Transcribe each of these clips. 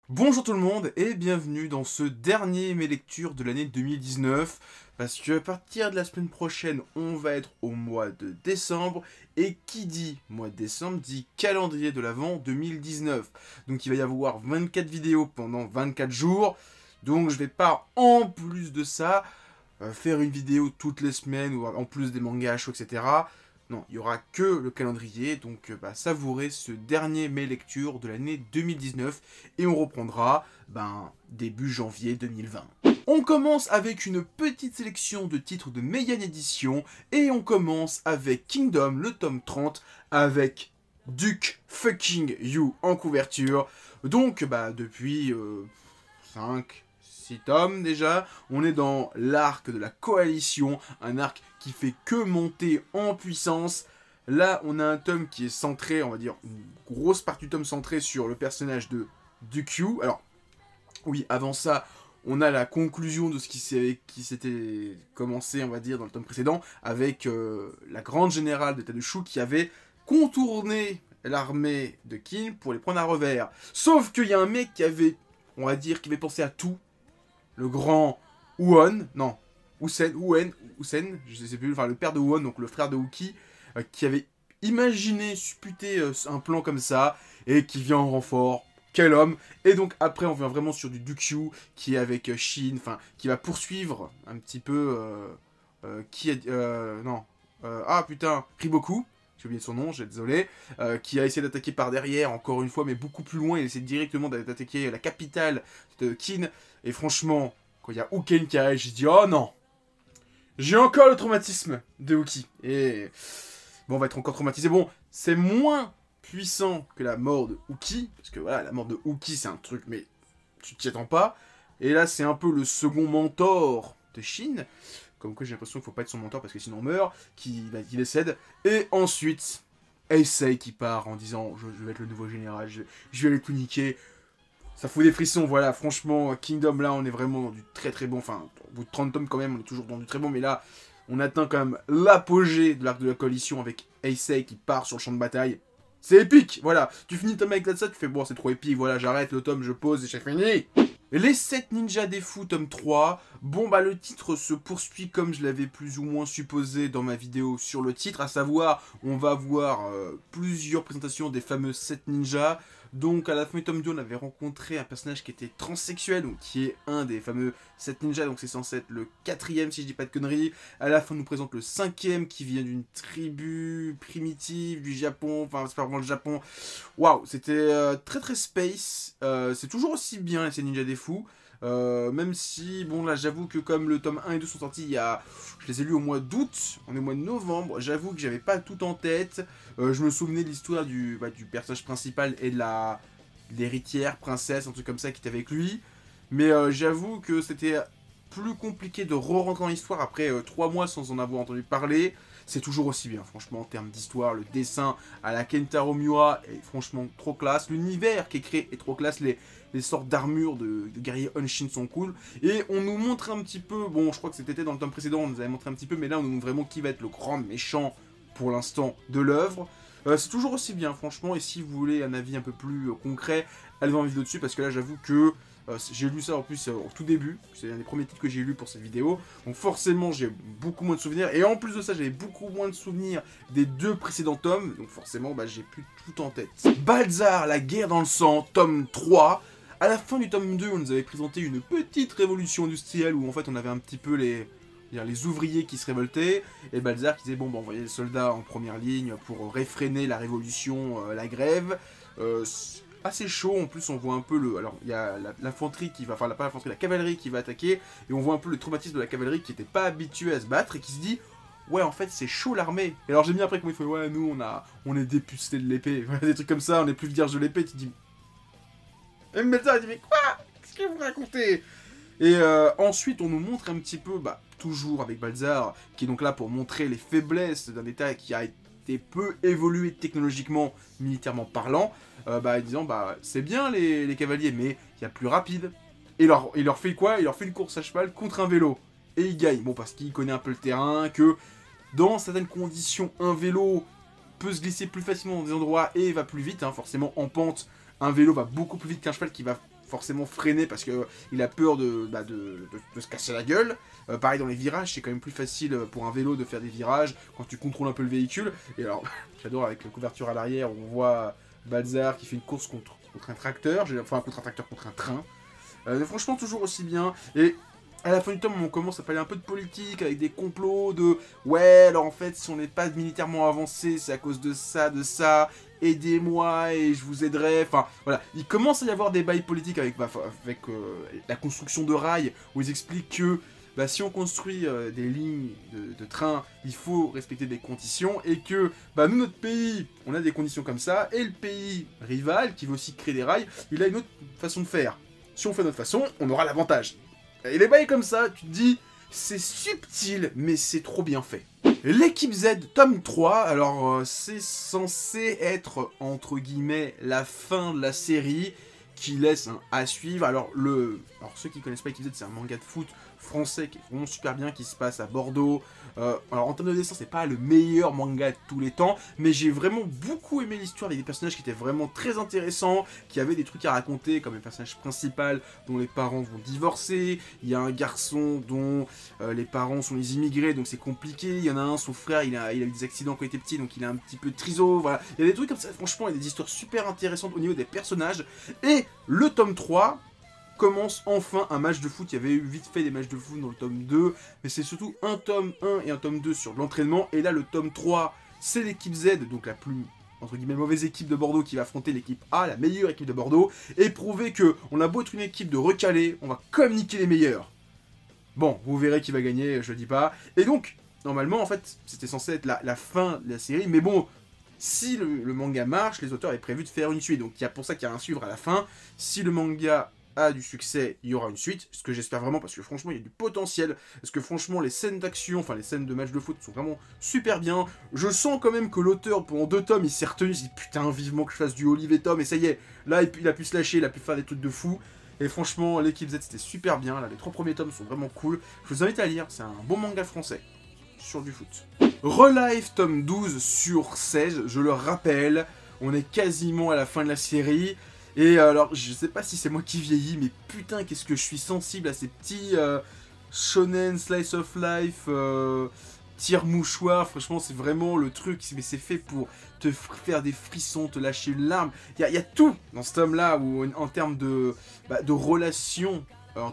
Bonjour tout le monde et bienvenue dans ce dernier mes lectures de l'année 2019 parce que à partir de la semaine prochaine on va être au mois de décembre et qui dit mois de décembre dit calendrier de l'Avent 2019. Donc il va y avoir 24 vidéos pendant 24 jours, donc je vais pas en plus de ça faire une vidéo toutes les semaines ou en plus des mangas chauds, etc. Non, il y aura que le calendrier, donc savourez ce dernier mes lectures de l'année 2019 et on reprendra début janvier 2020. On commence avec une petite sélection de titres de Meian Edition et on commence avec Kingdom, le tome 30, avec Duke fucking You en couverture. Donc depuis 5, 6 tomes déjà, on est dans l'arc de la coalition, un arc qui fait que monter en puissance. Là, on a un tome qui est centré, on va dire, une grosse partie du tome centrée sur le personnage de Duke. Alors, oui, avant ça, on a la conclusion de ce qui s'était commencé, on va dire, dans le tome précédent, avec la grande générale de Tadeshu qui avait contourné l'armée de Kin pour les prendre à revers. Sauf qu'il y a un mec qui avait, on va dire, qui avait pensé à tout. Le grand Uon, non, Usen, je sais plus, enfin le père de Uon, donc le frère de Uki, qui avait imaginé, supputé un plan comme ça, et qui vient en renfort. Quel homme! Et donc après on vient vraiment sur du Dukyu, qui est avec Shin, enfin, qui va poursuivre un petit peu, qui est, non, ah putain, Riboku, j'ai oublié son nom, j'ai désolé, qui a essayé d'attaquer par derrière, encore une fois, mais beaucoup plus loin, il essaie directement d'attaquer la capitale de Kin, et franchement, quand il y a Uken qui arrive, j'ai dit, oh non, j'ai encore le traumatisme de Uki, et bon, on va être encore traumatisé, bon, c'est moins puissant que la mort de Uki, parce que voilà, la mort de Uki, c'est un truc, mais tu t'y attends pas, et là, c'est un peu le second mentor de Shin, comme quoi j'ai l'impression qu'il faut pas être son mentor parce que sinon on meurt, qui décède. Et ensuite, Eisei qui part en disant je vais être le nouveau général, je vais aller tout niquer. Ça fout des frissons, voilà, franchement, Kingdom là on est vraiment dans du très très bon, enfin au bout de 30 tomes quand même on est toujours dans du très bon, mais là on atteint quand même l'apogée de l'arc de la coalition avec Eisei qui part sur le champ de bataille. C'est épique, voilà, tu finis le tome avec ça, tu fais bon c'est trop épique, voilà j'arrête le tome, je pose et j'ai fini. Les 7 ninjas des fous, tome 3. Bon, le titre se poursuit comme je l'avais plus ou moins supposé dans ma vidéo sur le titre, à savoir, on va voir plusieurs présentations des fameux 7 ninjas. Donc, à la fin du tome 2, on avait rencontré un personnage qui était transsexuel, donc qui est un des fameux 7 ninjas, donc c'est censé être le 4ème, si je dis pas de conneries. À la fin, on nous présente le 5ème, qui vient d'une tribu primitive du Japon, enfin, c'est pas vraiment le Japon. Waouh, c'était très très space. C'est toujours aussi bien, ces ninjas des fous. Même si, bon là j'avoue que comme le tome 1 et 2 sont sortis, je les ai lus au mois d'août, on est au mois de novembre, j'avoue que j'avais pas tout en tête. Je me souvenais de l'histoire du personnage principal et de l'héritière, princesse, un truc comme ça qui était avec lui. Mais j'avoue que c'était plus compliqué de re-rentrer dans l'histoire après 3 mois sans en avoir entendu parler. C'est toujours aussi bien, franchement, en termes d'histoire, le dessin à la Kentaro Miura est franchement trop classe. L'univers qui est créé est trop classe, les sortes d'armures de guerriers Honshin sont cool. Et on nous montre un petit peu, bon je crois que c'était dans le tome précédent, on nous avait montré un petit peu, mais là on nous montre vraiment qui va être le grand méchant pour l'instant de l'œuvre. C'est toujours aussi bien franchement, et si vous voulez un avis un peu plus concret, allez voir une vidéo dessus, parce que là j'avoue que j'ai lu ça en plus au tout début, c'est un des premiers titres que j'ai lu pour cette vidéo, donc forcément j'ai beaucoup moins de souvenirs, et en plus de ça j'avais beaucoup moins de souvenirs des 2 précédents tomes, donc forcément j'ai plus tout en tête. Balzar, la guerre dans le sang, tome 3. À la fin du tome 2, on nous avait présenté une petite révolution industrielle où en fait on avait un petit peu les ouvriers qui se révoltaient, et Balzar qui disait bon, on voyait les soldats en première ligne pour réfréner la révolution, la grève. Assez chaud, en plus on voit un peu le... Alors il y a l'infanterie qui va... Enfin pas l'infanterie, la cavalerie qui va attaquer, et on voit un peu le traumatisme de la cavalerie qui n'était pas habituée à se battre et qui se dit ouais en fait c'est chaud l'armée. Et alors j'ai mis après comment il fait ouais nous on est dépucelés de l'épée, des trucs comme ça, on est plus vierge de l'épée, tu dis... Et Balzar il dit mais quoi? Qu'est-ce que vous racontez? Et ensuite, on nous montre un petit peu, toujours avec Balzar, qui est donc là pour montrer les faiblesses d'un État qui a été peu évolué technologiquement, militairement parlant, disant, c'est bien les cavaliers, mais il y a plus rapide. Et il leur fait quoi? Il leur fait une course à cheval contre un vélo. Et il gagne. Bon, parce qu'il connaît un peu le terrain, que dans certaines conditions, un vélo peut se glisser plus facilement dans des endroits et va plus vite, hein, forcément en pente. Un vélo va beaucoup plus vite qu'un cheval qui va forcément freiner parce qu'il a peur de se casser la gueule. Pareil dans les virages, c'est quand même plus facile pour un vélo de faire des virages quand tu contrôles un peu le véhicule. Et alors, j'adore avec la couverture à l'arrière, on voit Balzar qui fait une course contre un tracteur, enfin contre un tracteur, contre un train. Franchement, toujours aussi bien. Et à la fin du tome, on commence à parler un peu de politique, avec des complots, de ouais, alors en fait, si on n'est pas militairement avancé, c'est à cause de ça, aidez-moi et je vous aiderai. Enfin, voilà, il commence à y avoir des bails politiques avec la construction de rails, où ils expliquent que si on construit des lignes de train, il faut respecter des conditions, et que nous, notre pays, on a des conditions comme ça, et le pays rival, qui veut aussi créer des rails, il a une autre façon de faire. Si on fait notre façon, on aura l'avantage. Et les bails comme ça, tu te dis, c'est subtil, mais c'est trop bien fait. L'équipe Z, tome 3, alors c'est censé être, entre guillemets, la fin de la série, qui laisse à suivre. Alors ceux qui connaissent pas l'équipe Z, c'est un manga de foot français qui est vraiment super bien, qui se passe à Bordeaux. Alors en termes de dessin, c'est pas le meilleur manga de tous les temps, mais j'ai vraiment beaucoup aimé l'histoire avec des personnages qui étaient vraiment très intéressants, qui avaient des trucs à raconter, comme le personnage principal dont les parents vont divorcer. Il y a un garçon dont les parents sont les immigrés, donc c'est compliqué. Il y en a un, son frère, il a eu des accidents quand il était petit, donc il a un petit peu de triso. Voilà, il y a des trucs comme ça. Franchement, il y a des histoires super intéressantes au niveau des personnages. Et le tome 3 commence enfin un match de foot. Il y avait eu vite fait des matchs de foot dans le tome 2, mais c'est surtout un tome 1 et un tome 2 sur l'entraînement. Et là, le tome 3, c'est l'équipe Z, donc la plus, entre guillemets, mauvaise équipe de Bordeaux qui va affronter l'équipe A, la meilleure équipe de Bordeaux, et prouver que on a beau être une équipe de recalés, on va communiquer les meilleurs. Bon, vous verrez qui va gagner, je le dis pas. Et donc, normalement, en fait, c'était censé être la fin de la série, mais bon, si le manga marche, les auteurs avaient prévu de faire une suite, donc il y a pour ça qu'il y a un suivre à la fin. Si le manga a du succès, il y aura une suite, ce que j'espère vraiment, parce que franchement, il y a du potentiel, parce que franchement, les scènes d'action, enfin les scènes de match de foot sont vraiment super bien. Je sens quand même que l'auteur, pendant 2 tomes, il s'est retenu, il s'est dit putain, vivement que je fasse du Olivier Tom, et ça y est, là, il a pu se lâcher, il a pu faire des trucs de fou. Et franchement, l'équipe Z, c'était super bien, là, les 3 premiers tomes sont vraiment cool. Je vous invite à lire, c'est un bon manga français sur du foot. Relife tome 12 sur 16, je le rappelle, on est quasiment à la fin de la série. Et alors, je sais pas si c'est moi qui vieillis, mais putain, qu'est-ce que je suis sensible à ces petits shonen, slice of life, tire-mouchoir. Franchement, c'est vraiment le truc, mais c'est fait pour te faire des frissons, te lâcher une larme. Il y a tout dans ce tome-là, en termes de relations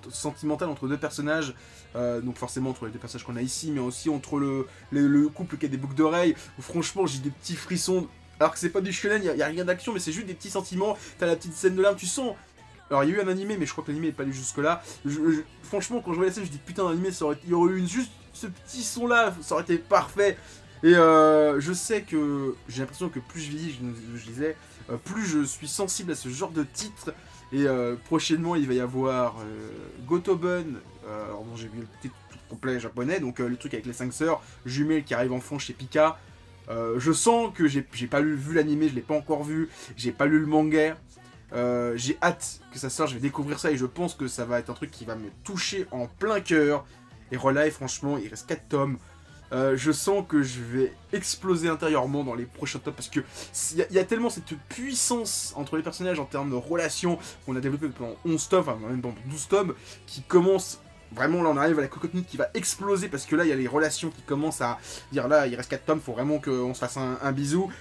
sentimentales entre 2 personnages. Donc forcément entre les 2 personnages qu'on a ici, mais aussi entre le couple qui a des boucles d'oreilles, où franchement j'ai des petits frissons. Alors que c'est pas du shonen, il n'y a rien d'action, mais c'est juste des petits sentiments. T'as la petite scène de larmes, tu sens. Alors il y a eu un animé, mais je crois que l'animé n'est pas allé jusque-là. Franchement, quand je vois la scène, je dis putain, l'animé, il y aurait eu juste ce petit son-là, ça aurait été parfait. Et je sais que j'ai l'impression que plus je vieillis, je disais, plus je suis sensible à ce genre de titre. Et prochainement, il va y avoir Gotoben, alors bon, j'ai vu le titre tout complet japonais, donc le truc avec les 5 sœurs jumelles qui arrivent enfant chez Pika. Je sens que j'ai pas vu l'animé, je l'ai pas encore vu, j'ai pas lu le manga. J'ai hâte que ça sorte, je vais découvrir ça et je pense que ça va être un truc qui va me toucher en plein cœur. Et Relife, franchement, il reste 4 tomes. Je sens que je vais exploser intérieurement dans les prochains tomes parce que il y a tellement cette puissance entre les personnages en termes de relations qu'on a développé pendant 11 tomes, enfin même pendant 12 tomes, qui commence. Vraiment, là, on arrive à la cocotte minute qui va exploser parce que là, il y a les relations qui commencent à dire là, il reste 4 tomes, faut vraiment qu'on se fasse un bisou.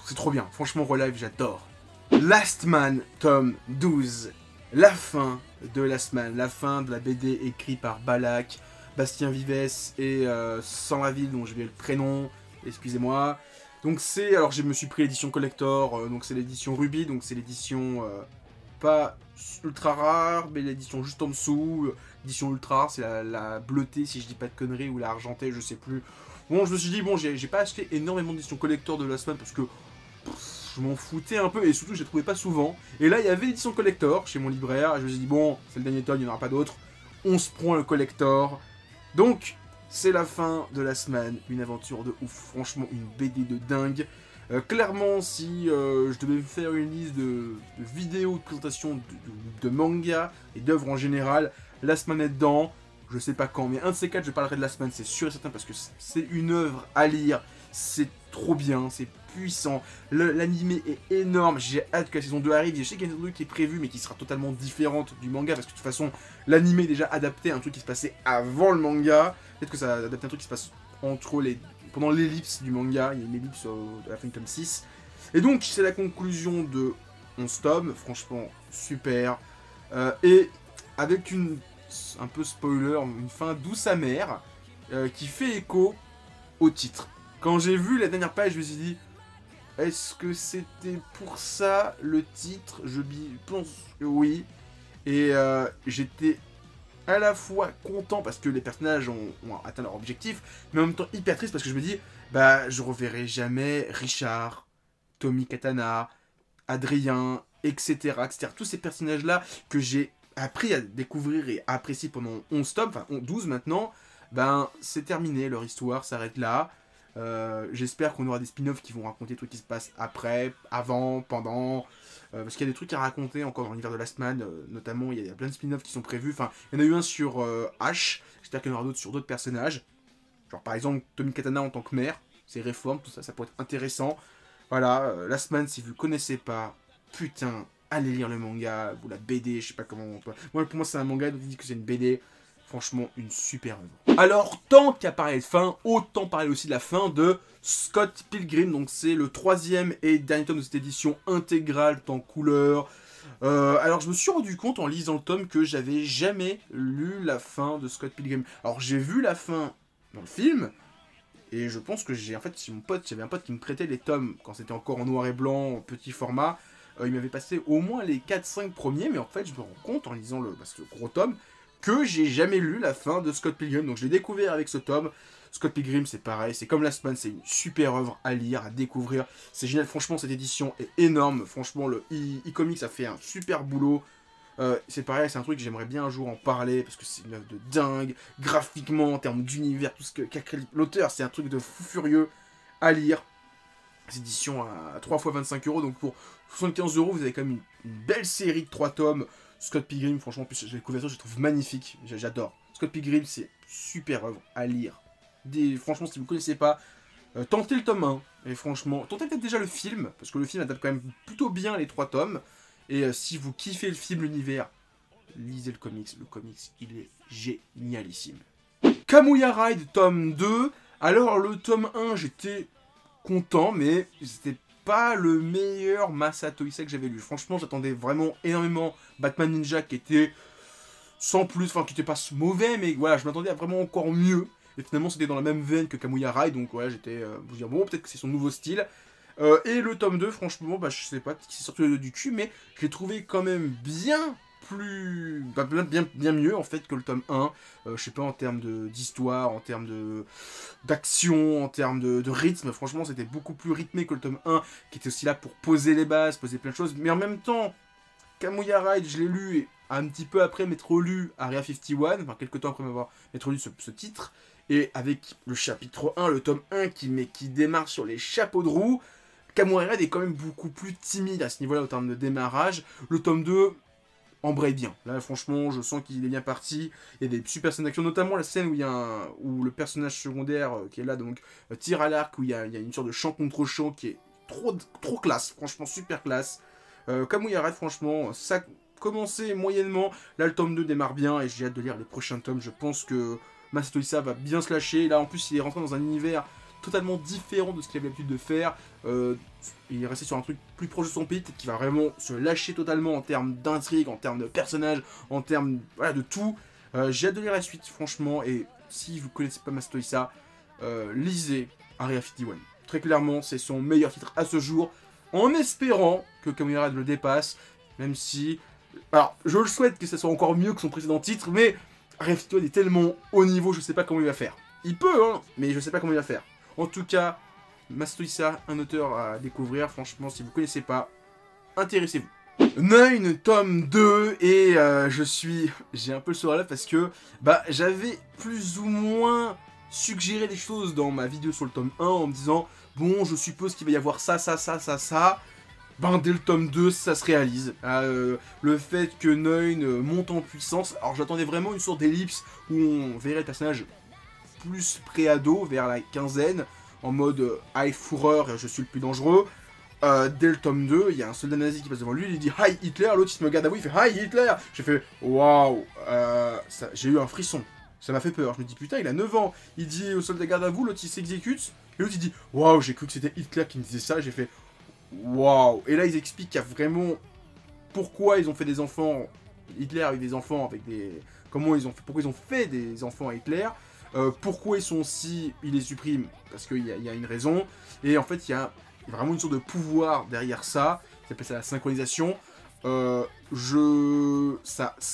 C'est trop bien. Franchement, Relive, j'adore. Last Man, tome 12. La fin de Last Man, la fin de la BD écrite par Balak, Bastien Vives et Sans la ville, dont je vais le prénom, excusez-moi. Donc c'est, alors je me suis pris l'édition collector, donc c'est l'édition Ruby, donc c'est l'édition pas ultra rare, mais l'édition juste en dessous. L'édition ultra rare, c'est la bleutée, si je dis pas de conneries, ou la argentée, je sais plus. Bon, je me suis dit, bon, j'ai pas acheté énormément d'éditions collector de Last Man parce que je m'en foutais un peu, et surtout, je les trouvais pas souvent. Et là, il y avait l'édition collector chez mon libraire, et je me suis dit, bon, c'est le dernier tome, il n'y en aura pas d'autres. On se prend le collector. Donc, c'est la fin de Last Man, une aventure de ouf, franchement, une BD de dingue. Clairement, si je devais faire une liste de vidéos de présentation de manga et d'œuvres en général, Last Man est dedans, je sais pas quand, mais un de ces 4, je parlerai de Last Man, c'est sûr et certain, parce que c'est une œuvre à lire, c'est trop bien, c'est puissant, l'anime est énorme, j'ai hâte que la saison 2 arrive, je sais qu'il y a une saison 2 qui est prévue mais qui sera totalement différente du manga parce que de toute façon l'anime est déjà adapté à un truc qui se passait avant le manga, peut-être que ça a adapté à un truc qui se passe pendant l'ellipse du manga, il y a une ellipse de la fin du tome 6, et donc c'est la conclusion de 11 tomes, franchement super, et avec un peu spoiler, une fin douce amère, qui fait écho au titre. Quand j'ai vu la dernière page, je me suis dit, est-ce que c'était pour ça le titre? Je pense que oui. Et j'étais à la fois content parce que les personnages ont atteint leur objectif, mais en même temps hyper triste parce que je me dis, bah je reverrai jamais Richard, Tommy Katana, Adrien, etc., etc. Tous ces personnages-là que j'ai appris à découvrir et à apprécier pendant 11 tomes, enfin 12 maintenant, ben c'est terminé, leur histoire s'arrête là. J'espère qu'on aura des spin-offs qui vont raconter des trucs qui se passent après, avant, pendant, parce qu'il y a des trucs à raconter encore dans l'univers de Last Man, notamment il y a plein de spin-offs qui sont prévus, enfin il y en a eu un sur Ash, j'espère qu'il y en aura d'autres sur d'autres personnages, genre par exemple Tommy Katana en tant que mère, ses réformes, tout ça, ça pourrait être intéressant. Voilà, Last Man, si vous ne connaissez pas, putain, allez lire le manga, ou la BD, je sais pas comment on peut... Moi, pour moi c'est un manga, donc il dit que c'est une BD. Franchement, une super œuvre. Alors, tant qu'à parler de fin, autant parler aussi de la fin de Scott Pilgrim. Donc, c'est le 3e et dernier tome de cette édition intégrale, en couleur. Alors, je me suis rendu compte en lisant le tome que j'avais jamais lu la fin de Scott Pilgrim. Alors, j'ai vu la fin dans le film, et je pense que j'avais un pote qui me prêtait les tomes quand c'était encore en noir et blanc, en petit format. Il m'avait passé au moins les 4-5 premiers, mais en fait, je me rends compte en lisant ce gros tome, que j'ai jamais lu la fin de Scott Pilgrim, donc je l'ai découvert avec ce tome. Scott Pilgrim, c'est pareil, c'est comme Last Man, c'est une super œuvre à lire, à découvrir, c'est génial, franchement cette édition est énorme, franchement le e-comics a fait un super boulot, c'est pareil, c'est un truc que j'aimerais bien un jour en parler, parce que c'est une œuvre de dingue, graphiquement, en termes d'univers, tout ce qu'a créé l'auteur, c'est un truc de fou furieux à lire. Cette édition à 3 fois 25 €, donc pour 75 €, vous avez quand même une belle série de 3 tomes. Scott Pilgrim, franchement, en plus, la couverture, je la trouve magnifique. J'adore. Scott Pilgrim, c'est super œuvre à lire. Franchement, si vous ne connaissez pas, tentez le tome 1. Et franchement, tentez peut-être déjà le film, parce que le film adapte quand même plutôt bien les 3 tomes. Et si vous kiffez le film, l'univers, lisez le comics. Le comics, il est génialissime. Kamuya Ride, tome 2. Alors, le tome 1, j'étais content, mais c'était pas le meilleur Masato Issa que j'avais lu. Franchement, j'attendais vraiment énormément Batman Ninja qui était sans plus, enfin qui était pas mauvais, mais voilà, je m'attendais à vraiment encore mieux. Et finalement, c'était dans la même veine que Kamuya Rai, donc ouais, j'étais vous dire bon, peut-être que c'est son nouveau style. Et le tome 2, franchement, bah je sais pas, qui s'est sorti du cul, mais je l'ai trouvé quand même bien plus... Bah, bien mieux en fait que le tome 1, je sais pas, en termes d'histoire, en termes d'action, en termes de rythme, franchement c'était beaucoup plus rythmé que le tome 1, qui était aussi là pour poser les bases, poser plein de choses, mais en même temps, Kamuya Ride, je l'ai lu, et un petit peu après m'être relu Area 51, enfin quelques temps après m'avoir lu ce titre, et avec le chapitre 1, le tome 1 qui démarre sur les chapeaux de roue, Kamuya Ride est quand même beaucoup plus timide à ce niveau-là en termes de démarrage, le tome 2... embraye bien. Là, franchement, je sens qu'il est bien parti. Il y a des super scènes d'action, notamment la scène où le personnage secondaire qui est là, donc, tire à l'arc, où il y a une sorte de champ contre champ qui est trop classe. Franchement, super classe. Kamuya Ride, franchement, ça commençait moyennement. Là, le tome 2 démarre bien et j'ai hâte de lire les prochains tomes. Je pense que Masato Issa va bien se lâcher. Là, en plus, il est rentré dans un univers totalement différent de ce qu'il avait l'habitude de faire. Il est resté sur un truc plus proche de son pays, peut-être qu'il va vraiment se lâcher totalement en termes d'intrigue, en termes de personnages, en termes voilà, de tout. J'ai hâte de lire la suite, franchement, et si vous connaissez pas Masato Issa, lisez Area 51. Très clairement, c'est son meilleur titre à ce jour, en espérant que Kamuya Ride le dépasse, même si... Alors, je le souhaite que ça soit encore mieux que son précédent titre, mais Area 51 est tellement haut niveau, je sais pas comment il va faire. Il peut, hein, mais je sais pas comment il va faire. En tout cas, Masato Issa, un auteur à découvrir, franchement, si vous ne connaissez pas, intéressez-vous. 9, tome 2, et j'ai un peu le sourire à lèvres parce que bah, j'avais plus ou moins suggéré des choses dans ma vidéo sur le tome 1 en me disant, bon, je suppose qu'il va y avoir ça, ben dès le tome 2, ça se réalise. Le fait que 9 monte en puissance, alors j'attendais vraiment une sorte d'ellipse où on verrait le personnage plus pré-ado, vers la quinzaine, en mode High Führer, je suis le plus dangereux. Dès le tome 2, il y a un soldat nazi qui passe devant lui, il dit Hi Hitler, l'autre il se me regarde à vous, il fait Hi Hitler. J'ai fait waouh, j'ai eu un frisson, ça m'a fait peur. Je me dis putain, il a 9 ans, il dit au soldat garde à vous, l'autre il s'exécute, et l'autre il dit waouh, j'ai cru que c'était Hitler qui me disait ça, j'ai fait waouh. Et là ils expliquent qu'il y a vraiment pourquoi ils ont fait des enfants, Hitler a eu des enfants avec des. Comment ils ont fait, pourquoi ils ont fait des enfants à Hitler, pourquoi ils sont aussi. Ils les suppriment, parce qu'il y a une raison, et en fait il y a vraiment une sorte de pouvoir derrière ça, ça s'appelle ça la synchronisation.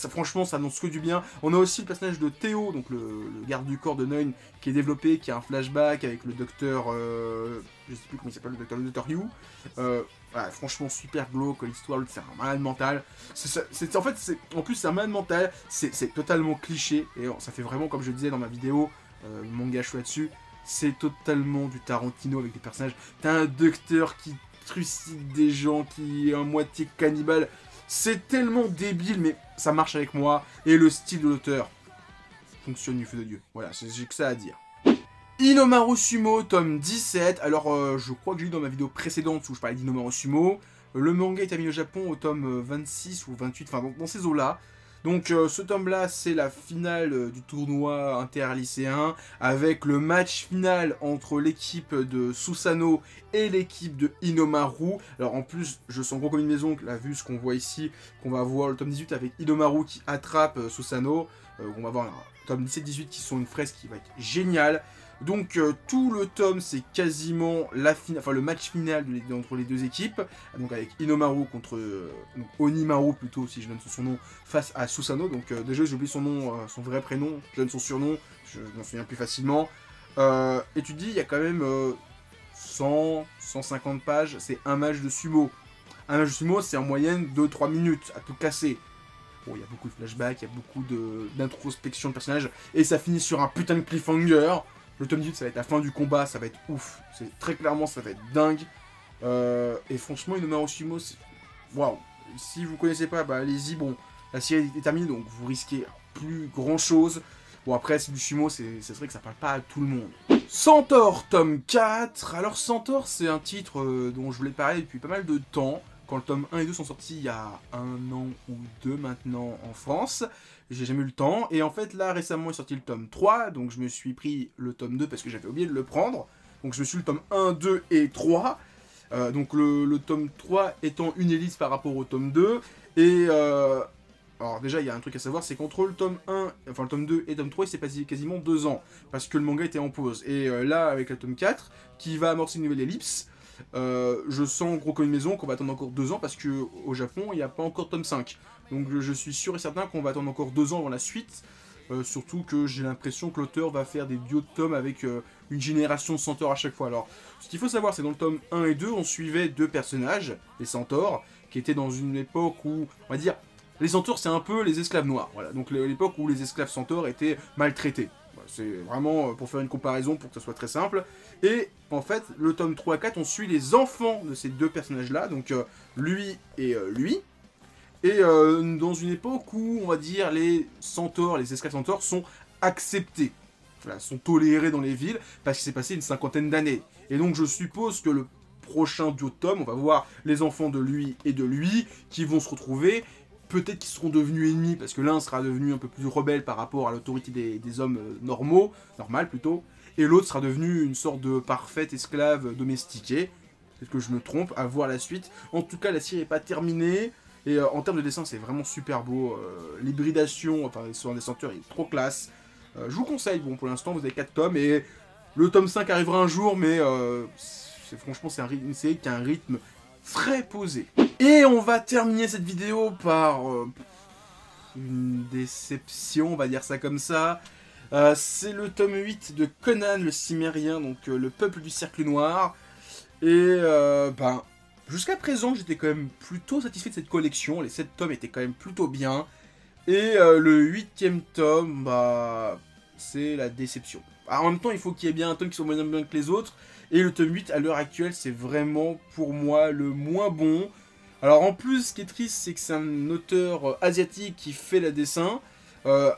Franchement, ça annonce que du bien. On a aussi le personnage de Théo, donc le garde du corps de Neun, qui est développé, qui a un flashback avec le docteur, je sais plus comment il s'appelle, le docteur Yu. Voilà, franchement, super glauque, l'histoire, c'est un malade mental. En plus, c'est un malade mental, c'est totalement cliché, et ça fait vraiment, comme je disais dans ma vidéo, manga chou là-dessus, c'est totalement du Tarantino avec des personnages. T'as un docteur qui trucide des gens, qui est à moitié cannibale. C'est tellement débile, mais ça marche avec moi. Et le style de l'auteur fonctionne du feu de Dieu. Voilà, j'ai que ça à dire. Inomaru Sumo, tome 17. Alors, je crois que j'ai lu dans ma vidéo précédente où je parlais d'Inomaru Sumo. Le manga est terminé au Japon au tome 26 ou 28, enfin dans ces eaux-là. Donc ce tome-là, c'est la finale du tournoi interlycéen, avec le match final entre l'équipe de Susanoo et l'équipe de Inomaru. Alors en plus, je sens gros comme une maison, là, vu ce qu'on voit ici, qu'on va voir le tome 18 avec Inomaru qui attrape Susanoo. On va voir un tome 17-18 qui sont une fresque qui va être géniale. Donc tout le tome, c'est quasiment le match final entre les deux équipes. Donc avec Inomaru contre Onimaru plutôt, si je donne son nom, face à Susanoo. Donc déjà j'ai oublié son nom, son vrai prénom, je donne son surnom, je m'en souviens plus facilement. Et tu te dis, il y a quand même 100, 150 pages, c'est un match de sumo. Un match de sumo, c'est en moyenne 2-3 minutes à tout casser. Bon, il y a beaucoup de flashbacks, il y a beaucoup d'introspection de personnages, et ça finit sur un putain de cliffhanger. Le tome 18, ça va être la fin du combat, ça va être ouf. Très clairement, ça va être dingue. Et franchement, Inomaru Sumo, c'est... Waouh. Si vous connaissez pas, bah allez-y. Bon, la série est terminée, donc vous risquez plus grand-chose. Bon, après, c'est du sumo, c'est vrai que ça parle pas à tout le monde. Centaure, tome 4. Alors, Centaure, c'est un titre dont je voulais parler depuis pas mal de temps. Quand le tome 1 et 2 sont sortis il y a 1 an ou 2 maintenant en France. J'ai jamais eu le temps. Et en fait, là, récemment, est sorti le tome 3. Donc, je me suis pris le tome 2 parce que j'avais oublié de le prendre. Donc, je me suis le tome 1, 2 et 3. Donc, le tome 3 étant une hélice par rapport au tome 2. Et... alors, déjà, il y a un truc à savoir, c'est qu'entre le tome 1, enfin le tome 2 et le tome 3, il s'est passé quasiment 2 ans. Parce que le manga était en pause. Et là, avec le tome 4, qui va amorcer une nouvelle ellipse, je sens gros comme une maison qu'on va attendre encore 2 ans parce qu'au Japon il n'y a pas encore tome 5. Donc je suis sûr et certain qu'on va attendre encore 2 ans avant la suite. Surtout que j'ai l'impression que l'auteur va faire des duos de tomes avec une génération de centaures à chaque fois. Alors ce qu'il faut savoir, c'est dans le tome 1 et 2 on suivait 2 personnages, les centaures, qui étaient dans une époque où, on va dire, les centaures c'est un peu les esclaves noirs. Voilà, donc l'époque où les esclaves centaures étaient maltraités. C'est vraiment pour faire une comparaison, pour que ça soit très simple. Et en fait, le tome 3 et 4, on suit les enfants de ces 2 personnages-là, donc lui et lui. Et dans une époque où, on va dire, les centaures, les esclaves centaures sont acceptés. Voilà, sont tolérés dans les villes, parce qu'il s'est passé une 50aine d'années. Et donc je suppose que le prochain duo de tome, on va voir les enfants de lui et de lui, qui vont se retrouver. Peut-être qu'ils seront devenus ennemis, parce que l'un sera devenu un peu plus rebelle par rapport à l'autorité des hommes normal plutôt, et l'autre sera devenu une sorte de parfaite esclave domestiquée. Peut-être que je me trompe, à voir la suite. En tout cas, la série n'est pas terminée, et en termes de dessin, c'est vraiment super beau. L'hybridation, enfin, sur un des centaures, il est trop classe. Je vous conseille, bon, pour l'instant, vous avez 4 tomes, et le tome 5 arrivera un jour, mais franchement, c'est une série qui a un rythme très posé. Et on va terminer cette vidéo par une déception, on va dire ça comme ça. C'est le tome 8 de Conan le Cimérien, donc le peuple du cercle noir. Et jusqu'à présent, j'étais quand même plutôt satisfait de cette collection. Les 7 tomes étaient quand même plutôt bien. Et le 8e tome, c'est la déception. Alors, en même temps, il faut qu'il y ait bien un tome qui soit moins bien que les autres. Et le tome 8, à l'heure actuelle, c'est vraiment, pour moi, le moins bon. Alors, en plus, ce qui est triste, c'est que c'est un auteur asiatique qui fait le dessin,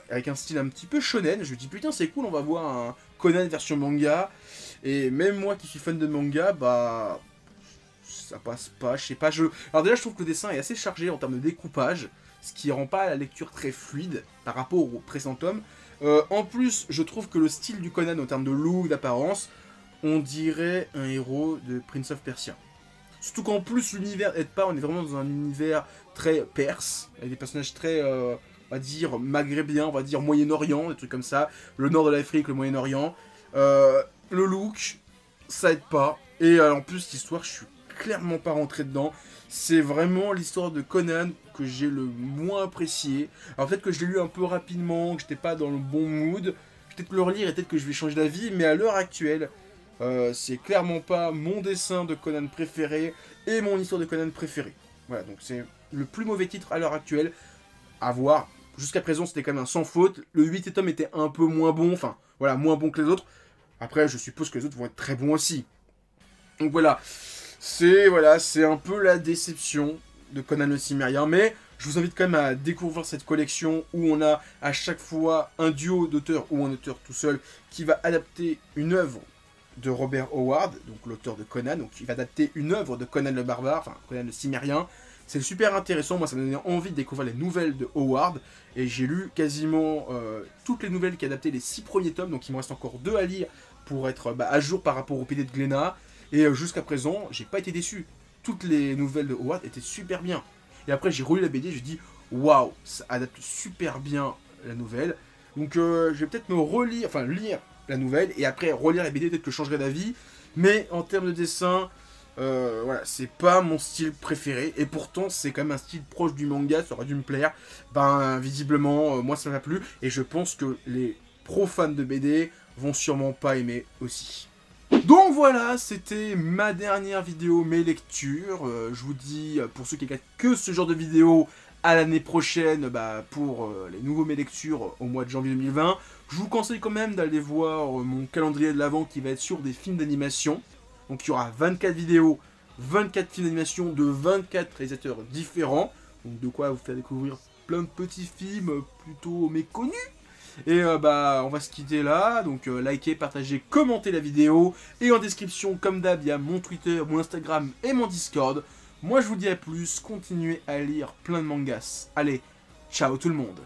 avec un style un petit peu shonen. Je me dis, putain, c'est cool, on va voir Conan version manga. Et même moi qui suis fan de manga, bah ça passe pas, je sais pas. Alors déjà je trouve que le dessin est assez chargé en termes de découpage, ce qui rend pas la lecture très fluide par rapport au précédent tome. En plus, je trouve que le style du Conan en termes de look, d'apparence, on dirait un héros de Prince of Persia. Surtout qu'en plus l'univers aide pas, on est vraiment dans un univers très perse, avec des personnages très, on va dire, maghrébiens, on va dire Moyen-Orient, des trucs comme ça, le nord de l'Afrique, le Moyen-Orient. Le look, ça aide pas. Et en plus, l'histoire, je suis clairement pas rentré dedans. C'est vraiment l'histoire de Conan que j'ai le moins apprécié. Alors peut-être que je l'ai lu un peu rapidement, que j'étais pas dans le bon mood. Je vais peut-être le relire et peut-être que je vais changer d'avis. Mais à l'heure actuelle, c'est clairement pas mon dessin de Conan préféré et mon histoire de Conan préférée. Voilà, donc c'est le plus mauvais titre à l'heure actuelle. À voir. Jusqu'à présent, c'était quand même un sans faute. Le 8e tome était un peu moins bon. Enfin, voilà, moins bon que les autres. Après, je suppose que les autres vont être très bons aussi. Donc voilà. C'est un peu la déception de Conan le Cimmérien, mais je vous invite quand même à découvrir cette collection où on a à chaque fois un duo d'auteurs ou un auteur tout seul qui va adapter une œuvre de Robert Howard, donc l'auteur de Conan, donc il va adapter une œuvre de Conan le Barbare, enfin Conan le Cimmérien. C'est super intéressant, moi ça m'a donné envie de découvrir les nouvelles de Howard, et j'ai lu quasiment toutes les nouvelles qui adaptaient les 6 premiers tomes, donc il me reste encore 2 à lire pour être à jour par rapport au PD de Glénat. Et jusqu'à présent, j'ai pas été déçu. Toutes les nouvelles de Howard étaient super bien. Et après, j'ai relu la BD, j'ai dit waouh, ça adapte super bien la nouvelle. Donc, je vais peut-être me relire, enfin, lire la nouvelle et après relire la BD, peut-être que je changerai d'avis. Mais en termes de dessin, voilà, c'est pas mon style préféré. Et pourtant, c'est quand même un style proche du manga, ça aurait dû me plaire. Ben, visiblement, moi, ça m'a plu. Et je pense que les pro-fans de BD vont sûrement pas aimer aussi. Donc voilà, c'était ma dernière vidéo, mes lectures. Je vous dis, pour ceux qui regardent que ce genre de vidéo, à l'année prochaine pour les nouveaux mes lectures au mois de janvier 2020. Je vous conseille quand même d'aller voir mon calendrier de l'Avent qui va être sur des films d'animation. Donc il y aura 24 vidéos, 24 films d'animation de 24 réalisateurs différents. Donc de quoi vous faire découvrir plein de petits films plutôt méconnus. Et on va se quitter là, donc likez, partagez, commentez la vidéo, et en description, comme d'hab, il y a mon Twitter, mon Instagram et mon Discord. Moi je vous dis à plus, continuez à lire plein de mangas. Allez, ciao tout le monde.